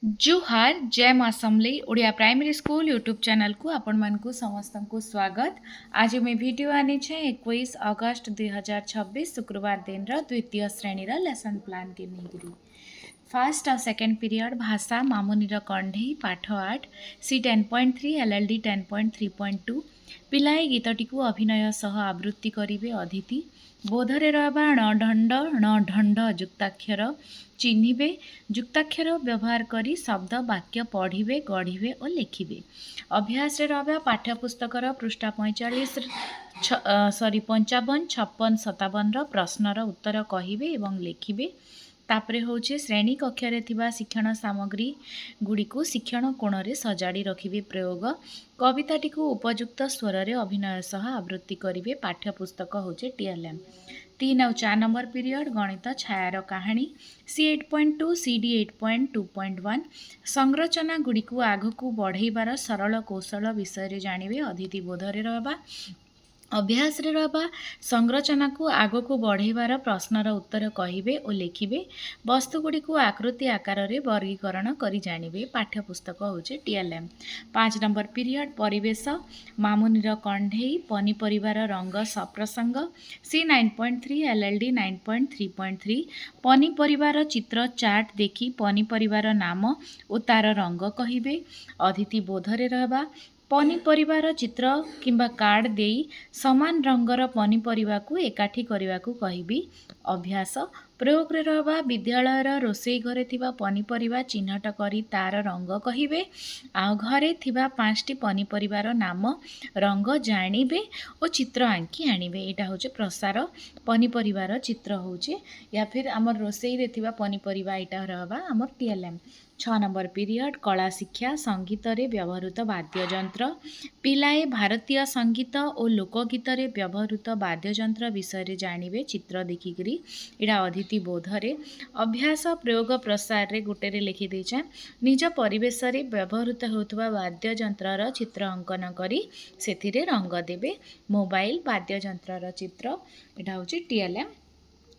जुहार जय माँ Samalei Odia primary school YouTube channel को आपण मानकु समस्त को स्वागत। आज मैं वीडियो आनी छे 21 अगस्त 2026 शुक्रवार दिन द्वितीय श्रेणी लेसन प्लान के नहीं फास्ट और सेकेंड पीरियड भाषा मामुनीर कंढे पाठ 8 सी 10.3 एलएलडी 10.3.2 पिलाए गीतटी को अभिनय सह आवृत्ति करिवे अदिति बोधरे रहबा ढंड ढंड जुक्ताक्षर चिन्हिबे जुक्ताक्षर व्यवहार करी शब्द वाक्य पढ़िबे गढ़िबे और लिखिबे। अभ्यास रे रहबा पाठ्यपुस्तकर पृष्ठा 45 55 56 57 प्रश्नर उत्तर कहिबे एवं लिखिबे। तापरे होचे श्रेणी कक्षरे थिबा शिक्षण सामग्री गुड़ी को शिक्षण कोण रे सजाड़ी रखिबे। प्रयोग कविताटी को उपयुक्त स्वर रे अभिनय सह आवृत्ति करिवे। पाठ्यपुस्तक होचे टीएलएम 3 और 4 नंबर पीरियड गणित छायार कहानी सी 8.2 सीडी 8.2.1 संरचना गुड़ी को आग को बढ़ेबार सरल कौशल विषय जानिबे। अदिति बोधरे रहबा अभ्यास रे रहबा संरचना को आग को बढ़ेबार प्रश्नर उत्तर कहिबे और लिखिबे। वस्तुगुड़ी को आकृति आकार रे वर्गीकरण करी जानिबे। पाठ्यपुस्तक होचे टीएलएम 5 नंबर पीरियड परिवेश मामुनीर कंढेई पनीपरिवार रंग सप्रसंग सी 9.3 एलएलडी 9.3.3 पनीपरिवार चित्र चार्ट देखी पनीपरिवार नाम और तार रंग कहिबे। अदिति बोधरे रहबा पनीपरिवार चित्र किंबा कार्ड देई समान रंगर पनीपरिवा को एकाठी करने को कहिबी। अभ्यास प्रयोग रे रहबा विद्यालयर रोषेई घरे थिबा पनीपरिवा चिन्हट करी तार रंग कहिबे। आ घरे थिबा 5टी पनीपरिवार नाम रंग जानिबे और चित्र आंकी आनिबे। एटा होचे प्रसार पनीपरिवार चित्र होचे या फिर आमर रोषेई रे थिबा पनीपरिवा एटा रहबा आमर टीएलएम 6 नंबर पीरियड कला शिक्षा संगीत रे व्यवहृत वाद्ययंत्र पिलाए भारतीय संगीत और लोकगीत रे व्यवहृत वाद्ययंत्र विषय रे जानिबे। चित्र देखिकरी एटा अदिति बोधरे अभ्यास प्रयोग प्रसार रे गोटे रे लिखि देछे निज परिवेश रे व्यवहृत होतबा वाद्ययंत्र र चित्र अंकन करी सेथिरे रंग देबे। मोबाइल वाद्ययंत्र र चित्र एटा होची टीएलएम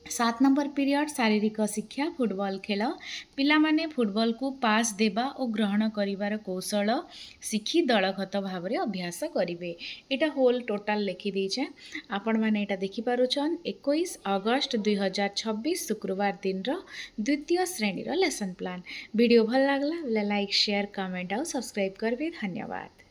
7 नंबर पीरियड शारीरिक शिक्षा फुटबॉल खेल पिला माने फुटबॉल को पास देबा और ग्रहण करिवार कौशल शिखी दलगत भाव में अभ्यास करिवे। एटा होल टोटाल लिखि देछे आपण माने एटा देखि पारुछन 21 अगस्त 2026 शुक्रवार दिन द्वितीय श्रेणी लेसन प्लान। वीडियो भल लागला लाइक शेयर कमेंट और सब्सक्राइब करबे। धन्यवाद।